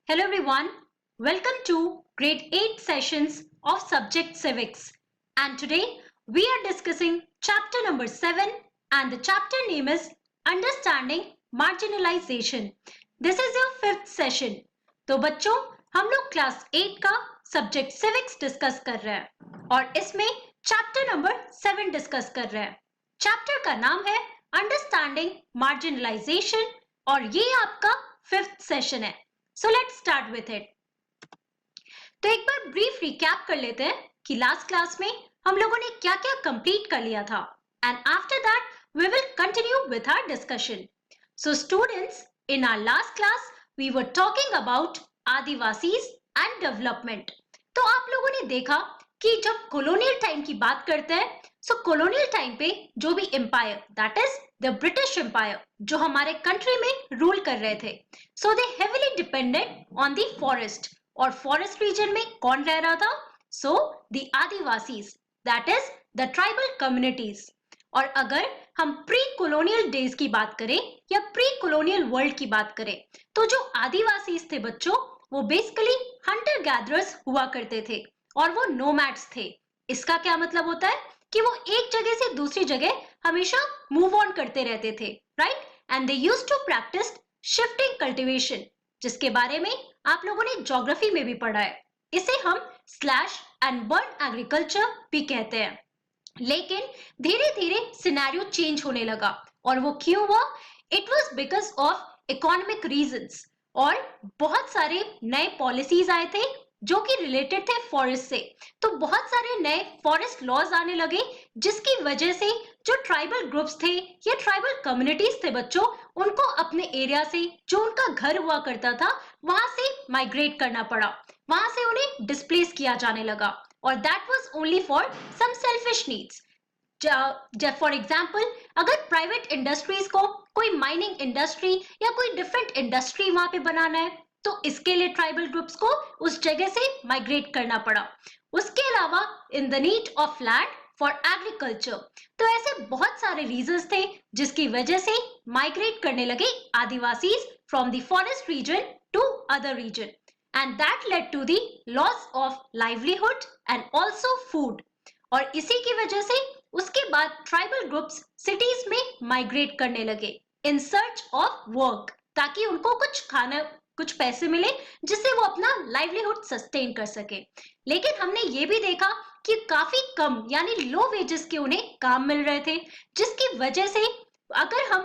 Hello everyone, welcome to grade 8 sessions of subject civics, and today we are discussing chapter number 7 and the chapter name is understanding marginalization. This is your 5th session. तो बच्चों हम लोग class 8 का subject civics discuss कर रहे हैं और इसमें चैप्टर नंबर 7 डिस्कस कर रहे हैं. चैप्टर का नाम है अंडरस्टैंडिंग मार्जिनलाइजेशन और ये आपका 5th सेशन है. So let's start with it. तो एक बार ब्रीफ रिकैप कर लेते हैं कि लास्ट क्लास में हम लोगों ने क्या क्या कंप्लीट कर लिया था and after that we will continue with our discussion. So students, in our last class we were talking about Adivasis and development. तो आप लोगों ने देखा कि जब कॉलोनियल टाइम की बात करते हैं सो कॉलोनियल टाइम पे जो भी empire that is the British empire जो हमारे कंट्री में रूल कर रहे थे, so they heavily depended on the forest. और फॉरेस्ट रीजन में कौन रह रहा था? So the Adivasis that is the tribal communities. और अगर हम प्री कॉलोनियल डेज की बात करें या प्री कॉलोनियल वर्ल्ड की बात करें तो जो आदिवासीज थे बच्चों वो बेसिकली हंटर गैदरर्स हुआ करते थे और वो नोमैड्स थे. इसका क्या मतलब होता है कि वो एक जगह से दूसरी जगह हमेशा मूव ऑन करते रहते थे, right? And they used to practice shifting cultivation, जिसके बारे में आप लोगों ने ज्योग्राफी में भी पढ़ा है. इसे हम स्लैश एंड बर्न एग्रीकल्चर भी कहते हैं. लेकिन धीरे धीरे सिनेरियो चेंज होने लगा और वो क्यों हुआ? It was because of economic reasons और बहुत सारे नए पॉलिसीज आए थे जो कि रिलेटेड थे फॉरेस्ट से. तो बहुत सारे नए फॉरेस्ट लॉज आने लगे जिसकी वजह से जो ट्राइबल ग्रुप्स थे या ट्राइबल कम्युनिटीज थे बच्चों, उनको अपने एरिया से जो उनका घर हुआ करता था वहां से माइग्रेट करना पड़ा. वहां से उन्हें डिस्प्लेस किया जाने लगा और that was only for some selfish needs. For example, अगर प्राइवेट इंडस्ट्रीज को कोई माइनिंग इंडस्ट्री या कोई डिफरेंट इंडस्ट्री वहां पे बनाना है तो इसके लिए ट्राइबल ग्रुप्स को उस जगह से माइग्रेट करना पड़ा. उसके अलावा in the need of land for agriculture. तो ऐसे बहुत सारे रीजंस थे जिसकी वजह से माइग्रेट करने लगे Adivasis from the forest region to other region and that led to the loss of livelihood and also food. और इसी की वजह से उसके बाद ट्राइबल ग्रुप्स सिटीज में माइग्रेट करने लगे इन सर्च ऑफ वर्क, ताकि उनको कुछ पैसे मिले जिससे वो अपना लाइवलीहुड सस्टेन कर सके. लेकिन हमने ये भी देखा कि काफी कम यानी लो वेजेस के उन्हें काम मिल रहे थे, जिसकी वजह से अगर हम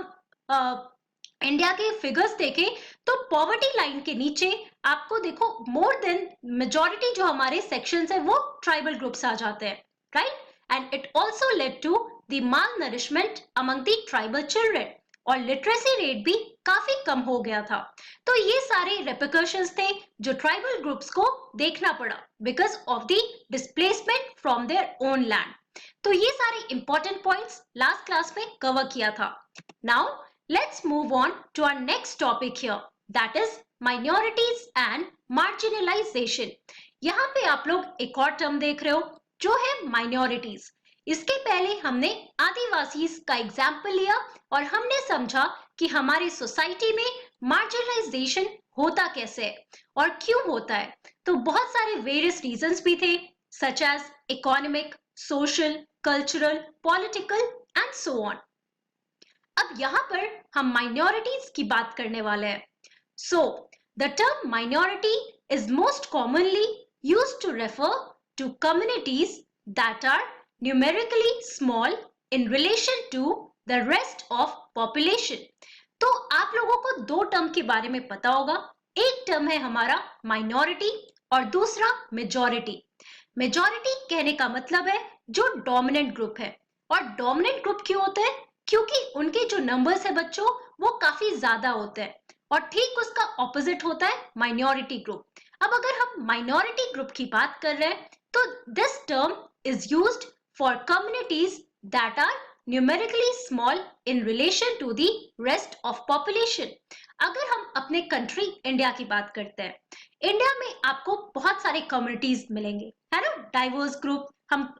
इंडिया के फिगर्स देखें तो पॉवर्टी लाइन के नीचे आपको देखो मोर देन मेजॉरिटी जो हमारे सेक्शंस है वो ट्राइबल ग्रुप्स आ जाते हैं, right? And it also led to the malnourishment among the tribal children और लिटरेसी रेट भी काफी कम हो गया था. तो ये सारे रेपरकशंस थे जो ट्राइबल ग्रुप्स को देखना पड़ा because of the displacement from their own land. तो ये सारे इंपॉर्टेंट पॉइंट्स लास्ट क्लास में कवर किया था. Now let's move on to our next topic here, that is minorities and marginalisation. यहाँ पे आप लोग एक और टर्म देख रहे हो जो है माइनॉरिटीज. इसके पहले हमने आदिवासीज का एग्जाम्पल लिया और हमने समझा कि हमारी सोसाइटी में मार्जिनलाइजेशन होता कैसे है और क्यों होता है. तो बहुत सारे वेरियस रीजंस भी थे such as economic, social, cultural, political and so on. अब यहाँ पर हम माइनॉरिटीज की बात करने वाले हैं. So the term minority is most commonly used to refer to communities that are numerically small in relation to the rest of population. तो आप लोगों को दो टर्म के बारे में पता होगा. एक टर्म है हमारा माइनॉरिटी और दूसरा मेजॉरिटी. मेजॉरिटी कहने का मतलब है जो डोमिनेंट ग्रुप है. और डोमिनेंट ग्रुप क्यों होते हैं? क्योंकि उनके जो नंबर्स है बच्चों वो काफी ज्यादा होते हैं. और ठीक उसका ऑपोजिट होता है माइनॉरिटी ग्रुप. अब अगर हम माइनॉरिटी ग्रुप की बात कर रहे हैं तो this term is used for communities that are numerically small in relation to the rest of population. अगर हम अपने कंट्री इंडिया की बात करते हैं, इंडिया में आपको बहुत सारे कम्युनिटीज मिलेंगे, है ना, डाइवर्स ग्रुप। हम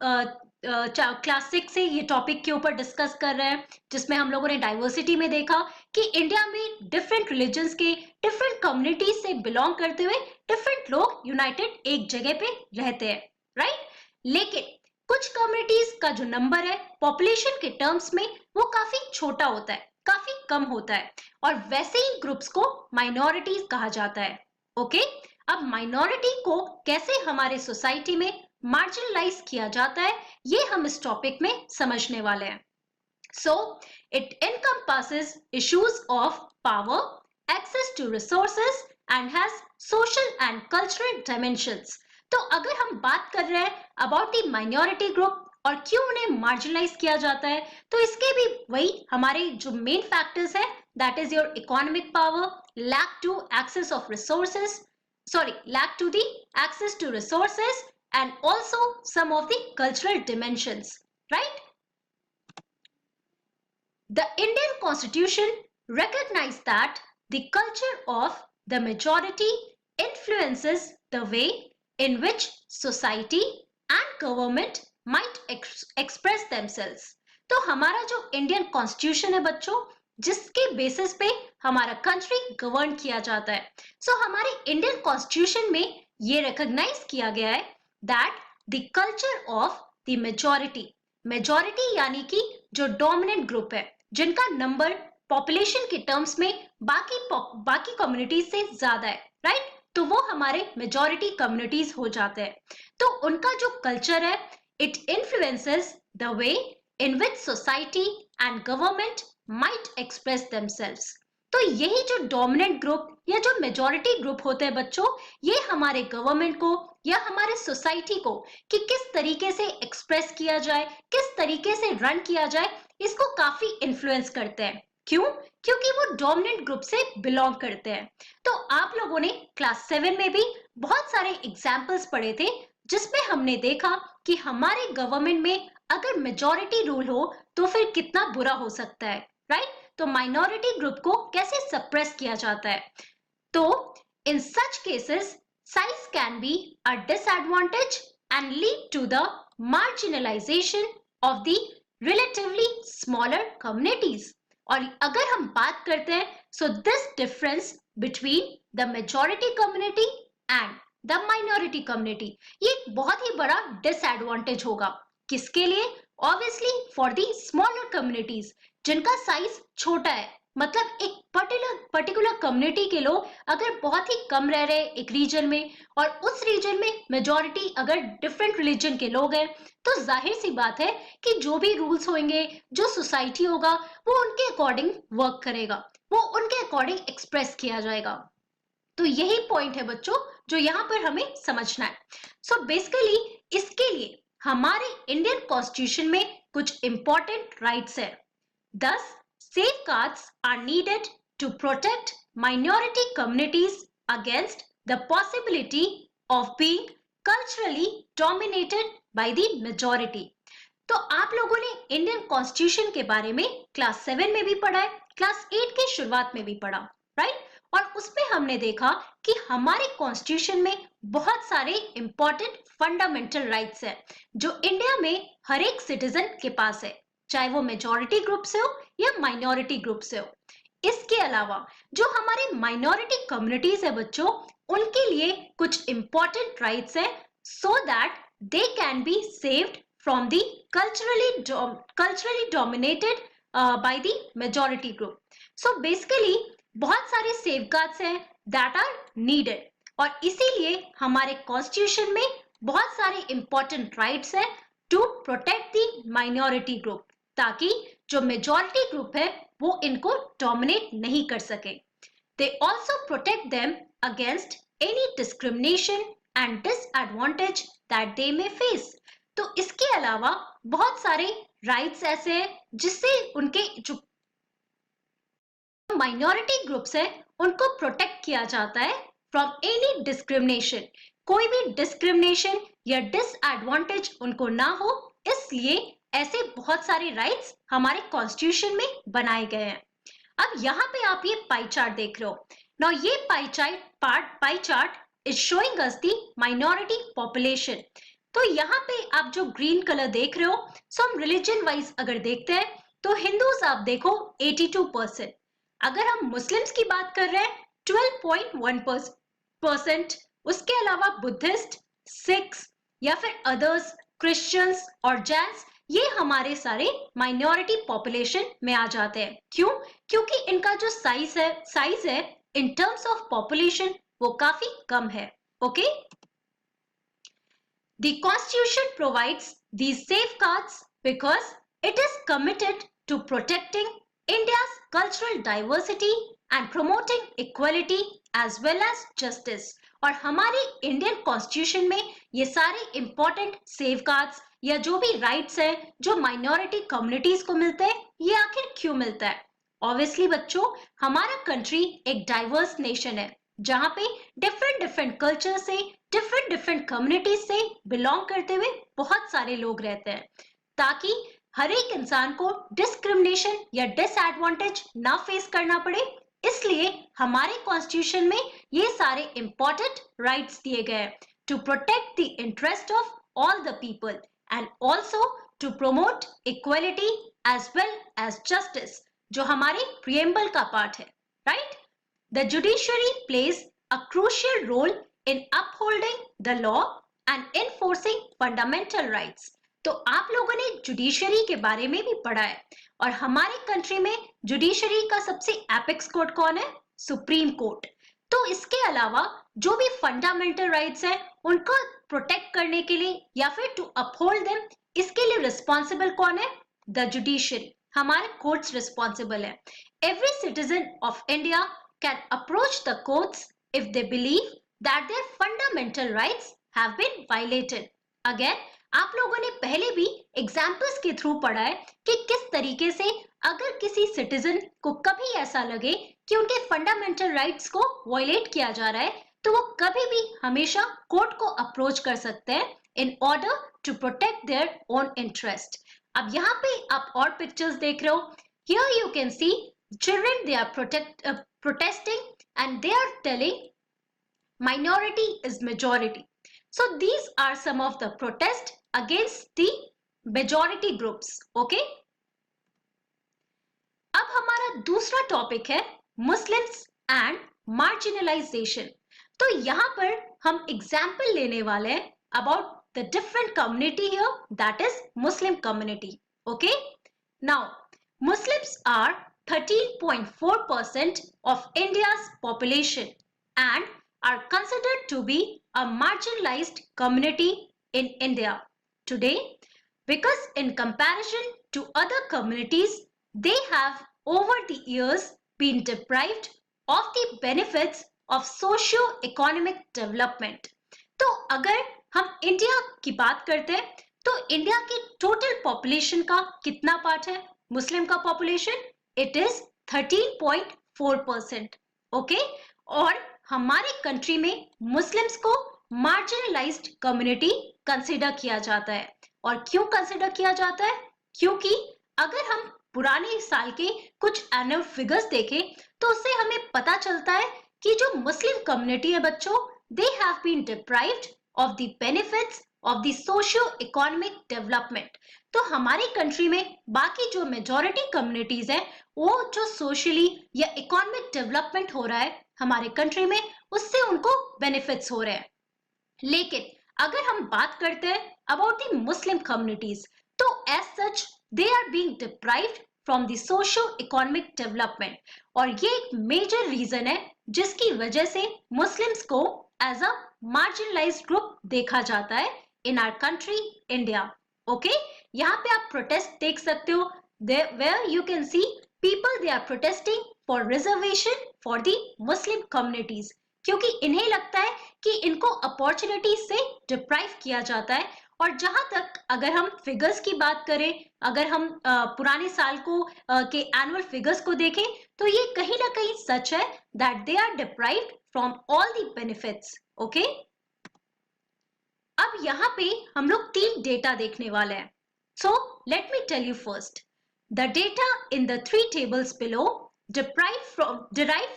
क्लास 6 से ये टॉपिक के ऊपर डिस्कस कर रहे हैं, जिसमें हम लोगों ने डाइवर्सिटी में देखा कि इंडिया में डिफरेंट रिलीजन्स के, डिफरेंट कम्युनिटीज से बिलोंग करते हुए डिफरेंट लोग यूनाइटेड एक जगह पे रहते हैं, राइट। लेकिन कुछ कम्युनिटीज का जो नंबर है पॉपुलेशन के टर्म्स में वो काफी छोटा होता है, काफी कम होता है, और वैसे ही ग्रुप्स को माइनॉरिटीज कहा जाता है। ओके, अब माइनॉरिटी को कैसे हमारे सोसाइटी में मार्जिनलाइज किया जाता है, ये हम इस टॉपिक में समझने वाले हैं। So, it encompasses issues of power, access to resources and has social and cultural dimensions. तो अगर हम बात कर रहे हैं about the minority group और क्यों उन्हें marginalize किया जाता है, तो इसके भी वही हमारे जो main factors है, that is your economic power, lack to access of resources, lack to the access to resources and also some of the cultural dimensions, right? The Indian Constitution recognizes that the culture of the majority influences the way in which society and government might express themselves. तो हमारा जो Indian constitution है बच्चों, जिसके basis पे हमारा country govern किया जाता है, सो हमारे इंडियन कॉन्स्टिट्यूशन में ये रिकॉग्नाइज किया गया है that the culture of the majority यानी कि जो डोमिनेंट ग्रुप है, जिनका नंबर पॉपुलेशन के टर्म्स में बाकी कम्युनिटीज से ज्यादा है, राइट, तो वो हमारे मेजॉरिटी कम्युनिटीज हो जाते हैं। तो उनका जो कल्चर है, it influences the way in which society and government might express themselves. तो यही जो डोमिनेंट ग्रुप या जो मेजॉरिटी ग्रुप होते हैं बच्चों, ये हमारे गवर्नमेंट को या हमारे सोसाइटी को कि किस तरीके से एक्सप्रेस किया जाए, किस तरीके से रन किया जाए, इसको काफी इन्फ्लुएंस करते हैं। क्यों? क्योंकि वो डोमिनेंट ग्रुप से बिलोंग करते हैं। तो आप लोगों ने क्लास 7 में भी बहुत सारे एग्जाम्पल्स पढ़े थे, जिसमें हमने देखा कि हमारे गवर्नमेंट में अगर मेजॉरिटी रूल हो तो फिर कितना बुरा हो सकता है, राइट। तो माइनॉरिटी ग्रुप को कैसे सप्रेस किया जाता है। तो in such cases size can be a disadvantage and lead to the marginalization of the relatively smaller communities. और अगर हम बात करते हैं, so this difference between the majority community and the minority community, ये एक बहुत ही बड़ा disadvantage होगा। किसके लिए? Obviously for the smaller communities, जिनका साइज छोटा है, मतलब एक पर्टिकुलर कम्युनिटी के लोग अगर बहुत ही कम रह रहे एक रीजन में, और उस रीजन में मेजॉरिटी अगर डिफरेंट रिलीजन के लोग हैं, तो जाहिर सी बात है कि जो भी रूल्स होंगे, जो सोसाइटी होगा, वो उनके अकॉर्डिंग वर्क करेगा, वो उनके अकॉर्डिंग एक्सप्रेस किया जाएगा। तो यही पॉइंट है बच्चों जो यहाँ पर हमें समझना है। सो बेसिकली इसके लिए हमारे इंडियन कॉन्स्टिट्यूशन में कुछ इंपॉर्टेंट राइट्स है। Thus, safeguards are needed to protect minority communities against the possibility of being culturally dominated by the majority. तो आप लोगों ने इंडियन कॉन्स्टिट्यूशन के बारे में क्लास 7 में भी पढ़ा है, क्लास 8 के शुरुआत में भी पढ़ा, राइट। और उसमें हमने देखा कि हमारे कॉन्स्टिट्यूशन में बहुत सारे इंपॉर्टेंट फंडामेंटल राइट्स हैं, जो इंडिया में हर एक सिटीजन के पास है, चाहे वो मेजॉरिटी ग्रुप से हो या माइनॉरिटी ग्रुप से हो। इसके अलावा जो हमारे माइनॉरिटी कम्युनिटीज है बच्चों, उनके लिए कुछ इंपॉर्टेंट राइट्स है, so that they can be saved from the culturally dominated by the majority group. So basically बहुत सारे सेफगार्ड्स हैं दैट आर नीडेड, और इसीलिए हमारे कॉन्स्टिट्यूशन में बहुत सारे इंपॉर्टेंट राइट्स हैं to protect the minority group, ताकि जो मेजॉरिटी ग्रुप है वो इनको डोमिनेट नहीं कर सके। They also protect them against any discrimination and disadvantage that they may face. तो इसके अलावा बहुत सारे राइट्स ऐसे हैं जिससे उनके जो माइनॉरिटी ग्रुप्स है उनको प्रोटेक्ट किया जाता है फ्रॉम एनी डिस्क्रिमिनेशन। कोई भी डिस्क्रिमिनेशन या डिसएडवांटेज उनको ना हो, इसलिए ऐसे बहुत सारे राइट्स हमारे कॉन्स्टिट्यूशन में बनाए गए हैं। अब यहाँ पे आप ये पाई चार्ट देख रहे हो। नाउ ये pie chart is showing us the minority population. तो यहाँ पे आप जो ग्रीन कलर देख रहे हो, सो हम रिलीजन वाइज अगर देखते हैं तो हिंदूज आप देखो 82%, अगर हम मुस्लिम्स की बात कर रहे हैं 12.1%, उसके अलावा बुद्धिस्ट, सिख्स या फिर अदर्स, क्रिश्चियंस और जैन्स, ये हमारे सारे माइनॉरिटी पॉपुलेशन में आ जाते हैं। क्यों? क्योंकि इनका जो साइज है इन टर्म्स ऑफ पॉपुलेशन वो काफी कम है। Okay, The Constitution provides these safeguards because it is committed to protecting India's cultural diversity and promoting equality as well as justice. और हमारे इंडियन कॉन्स्टिट्यूशन में ये सारे इंपॉर्टेंट सेफगार्ड्स या जो भी राइट्स है जो माइनॉरिटी कम्युनिटीज को मिलते हैं, ये आखिर क्यों मिलता है? ऑब्वियसली बच्चों, हमारा कंट्री एक डाइवर्स नेशन है जहाँ पे डिफरेंट कल्चर से डिफरेंट कम्युनिटीज से बिलोंग करते हुए बहुत सारे लोग रहते हैं, ताकि हर एक इंसान को डिस्क्रिमिनेशन या डिसएडवांटेज ना फेस करना पड़े। इसलिए हमारे कॉन्स्टिट्यूशन में ये सारे इंपॉर्टेंट राइट्स दिए गए हैं to protect the interest of all the people and also to promote equality as well as justice, जो हमारे प्रिएम्बल का पार्ट है, right? The judiciary plays a crucial role in upholding the law and enforcing fundamental rights. तो आप लोगों ने judiciary के बारे में भी पढ़ा है, और हमारे कंट्री में जुडिशरी का सबसे एपेक्स कोर्ट कौन है? Supreme court. तो इसके अलावा जो भी फंडामेंटल राइट्स हैं उनको प्रोटेक्ट करने के लिए या फिर टू अपहोल्ड देम, इसके लिए रिस्पॉन्सिबल कौन है? द जुडिशरी, हमारे कोर्ट्स रिस्पॉन्सिबल है। Every citizen of India can approach the courts if they believe that their fundamental rights have been violated. Again, आप लोगों ने पहले भी एग्जाम्पल्स के थ्रू पढ़ा है कि किस तरीके से अगर किसी सिटीजन को कभी ऐसा लगे कि उनके फंडामेंटल राइट्स को वायलेट किया जा रहा है, तो वो कभी भी हमेशा कोर्ट को अप्रोच कर सकते हैं in order to protect their own interest. अब यहाँ पे आप और पिक्चर्स देख रहे हो। Here you can see children, they are protesting and they are telling minority is majority. So these are some of the protests against the majority groups. Okay? अब हमारा दूसरा टॉपिक है मुस्लिम्स एंड मार्जिनलाइजेशन। तो यहाँ पर हम example लेने वाले हैं about the different community here, that is Muslim community. Okay, now Muslims are 13.4% of India's population and are considered to be a marginalized community in India today, because in comparison to other communities, they have over the years been deprived of the benefits of socio-economic development. तो अगर हम India की बात करते हैं तो India की total population का कितना पार्ट है मुस्लिम का पॉपुलेशन? It is 13.4%. ओके, और हमारे कंट्री में मुस्लिम्स को मार्जिनलाइज्ड कम्युनिटी कंसिडर किया जाता है। और क्यों कंसिडर किया जाता है? क्योंकि अगर हम पुराने साल के कुछ एनुअल फिगर्स देखें तो उससे हमें पता चलता है कि जो मुस्लिम कम्युनिटी है बच्चों, they have been deprived of the benefits of the socio economic development. तो हमारी कंट्री में बाकी जो मेजॉरिटी कम्युनिटीज है, वो जो सोशली या इकोनॉमिक डेवलपमेंट हो रहा है हमारे कंट्री में, उससे उनको बेनिफिट्स हो रहे हैं। लेकिन अगर हम बात करते हैं अबाउट द मुस्लिम कम्युनिटीज, तो as such they are being deprived from the socio economic development, और ये एक मेजर रीजन है जिसकी वजह से मुस्लिम्स को एज अ मार्जिनलाइज्ड ग्रुप देखा जाता है in our country India. Okay, यहाँ पे आप प्रोटेस्ट देख सकते हो, where you can see people they are protesting for reservation for the Muslim communities, क्योंकि इन्हें लगता है कि इनको अपॉर्चुनिटी से डिप्राइव किया जाता है। और जहां तक अगर हम फिगर्स की बात करें, अगर हम पुराने साल को के एनुअल फिगर्स को देखें, तो ये कहीं ना कहीं सच है that they are deprived from all the benefits. Okay, अब यहाँ पे हम लोग 3 डेटा देखने वाले हैं। So let me tell you first. The data in the three tables below derived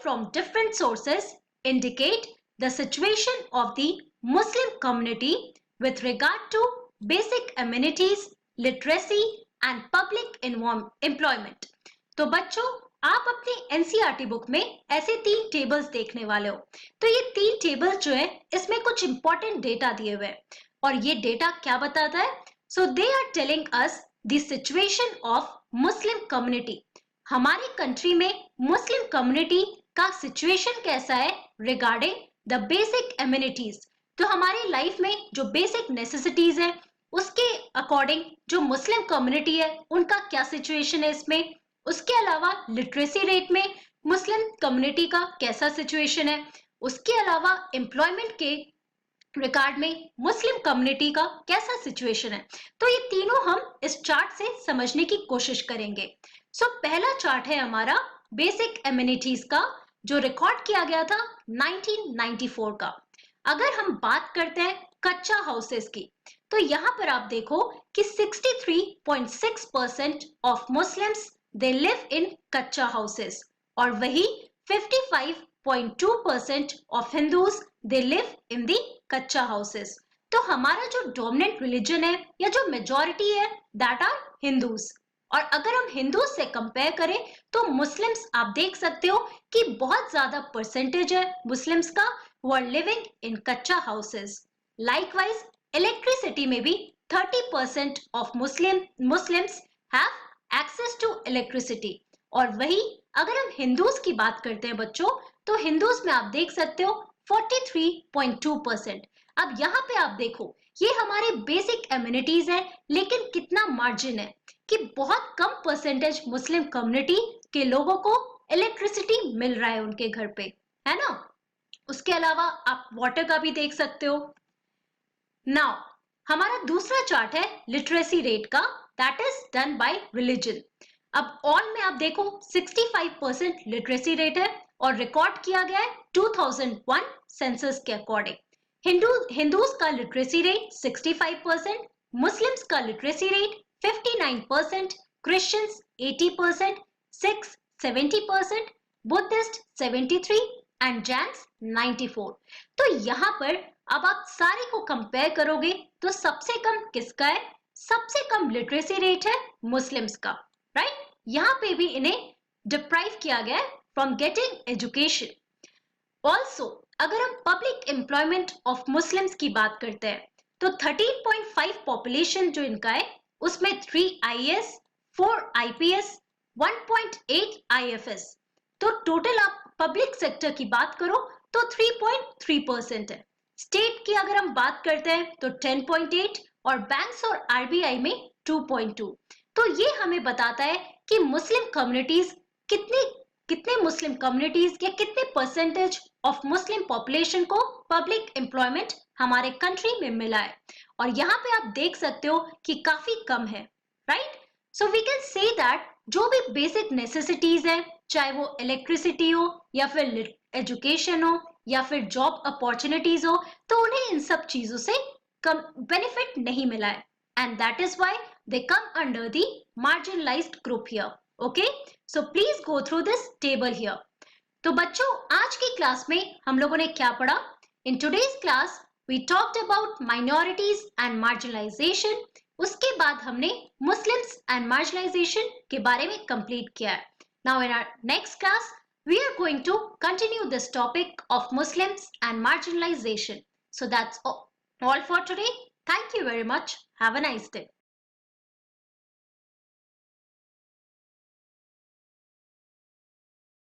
from different sources indicate the situation of the Muslim community with regard to basic amenities, literacy and public employment. तो बच्चों, आप अपनी NCERT book में ऐसे 3 tables देखने वाले हो। तो ये 3 टेबल्स जो है इसमें कुछ इंपॉर्टेंट डेटा दिए हुए हैं और ये डेटा क्या बताता है? So they are telling us the situation of Muslim community. हमारी कंट्री में मुस्लिम कम्युनिटी का सिचुएशन कैसा है रिगार्डिंग द बेसिक एमिनिटीज। तो हमारी लाइफ में जो बेसिक नेसेसिटीज है उसके अकॉर्डिंग जो मुस्लिम कम्युनिटी है उनका क्या सिचुएशन है इसमें। उसके अलावा लिटरेसी रेट में मुस्लिम कम्युनिटी का कैसा सिचुएशन है। उसके अलावा एम्प्लॉयमेंट के रिगार्ड में मुस्लिम कम्युनिटी का कैसा सिचुएशन है। तो ये तीनों हम इस चार्ट से समझने की कोशिश करेंगे। सो पहला चार्ट है हमारा बेसिक एमिनिटीज का जो रिकॉर्ड किया गया था 1994 का। अगर हम बात करते हैं कच्चा हाउसेस की तो यहाँ पर आप देखो कि 63.6% of Muslims they live in kachcha houses और वही 55.2% of Hindus they live in the kachcha houses. तो हमारा जो डोमिनेंट रिलीजन है या जो मेजॉरिटी है दैट आर हिंदूज। और अगर हम हिंदूज से कंपेयर करें तो मुस्लिम्स आप देख सकते हो कि बहुत ज्यादा परसेंटेज है मुस्लिम्स का who are living in कच्चा houses. Likewise, electricity में भी 30% of Muslims have access to electricity. और वही अगर हम हिंदूज की बात करते हैं बच्चों तो हिंदूज में आप देख सकते हो 43.2%। अब यहाँ पे आप देखो ये हमारे बेसिक एमिनिटीज है लेकिन कितना मार्जिन है कि बहुत कम परसेंटेज मुस्लिम कम्युनिटी के लोगों को इलेक्ट्रिसिटी मिल रहा है उनके घर पे, है ना। उसके अलावा आप वाटर का भी देख सकते हो। नाउ हमारा दूसरा चार्ट है लिटरेसी रेट का that is done by religion. अब ऑल में आप देखो 65% लिटरेसी रेट है और रिकॉर्ड किया गया है 2001 सेंसस के अकॉर्डिंग। हिंदूज का लिटरेसी रेट 65%, मुस्लिम्स का literacy rate 59%, Christians 80%, Sikhs 70%, Buddhist 73 and Jains 94। तो यहाँ पर अब आप सारे को कंपेयर करोगे तो सबसे कम किसका है? सबसे कम लिटरेसी रेट है मुस्लिम्स का, राइट। यहाँ पे भी इन्हें डिप्राइव किया गया है फ्रॉम गेटिंग एजुकेशन। ऑल्सो अगर हम पब्लिक एम्प्लॉयमेंट ऑफ मुस्लिम्स की बात करते हैं तो 13.5 पॉपुलेशन जो इनका है उसमें 3 IAS, 4 IPS, 1.8 IFS। तो टोटल आप पब्लिक सेक्टर की बात करो तो 3.3% है। स्टेट की अगर हम बात करते हैं तो 10.8 और बैंक्स और RBI में 2.2। तो ये हमें बताता है कि मुस्लिम कम्युनिटीज कितने मुस्लिम कम्युनिटीज या कितने परसेंटेज ऑफ मुस्लिम पॉपुलेशन को पब्लिक एम्प्लॉयमेंट हमारे कंट्री में मिला है। और यहाँ पे आप देख सकते हो कि काफी कम है, right. So we can say that जो भी बेसिक नेसेसिटीज है चाहे वो इलेक्ट्रिसिटी हो या फिर एजुकेशन हो या फिर जॉब अपॉर्चुनिटीज हो तो उन्हें इन सब चीजों से कम बेनिफिट नहीं मिला है and that is why they come under the marginalised group here. Okay, so please go through this table here. तो बच्चों आज की क्लास में हम लोगों ने क्या पढ़ा? In today's class we talked about minorities and marginalisation. उसके बाद हमने मुस्लिम्स एंड मार्जिनलाइजेशन के बारे में कंप्लीट किया है। Now in our next class, we are going to continue this topic of Muslims and marginalization. So that's all for today. Thank you very much. Have a nice day.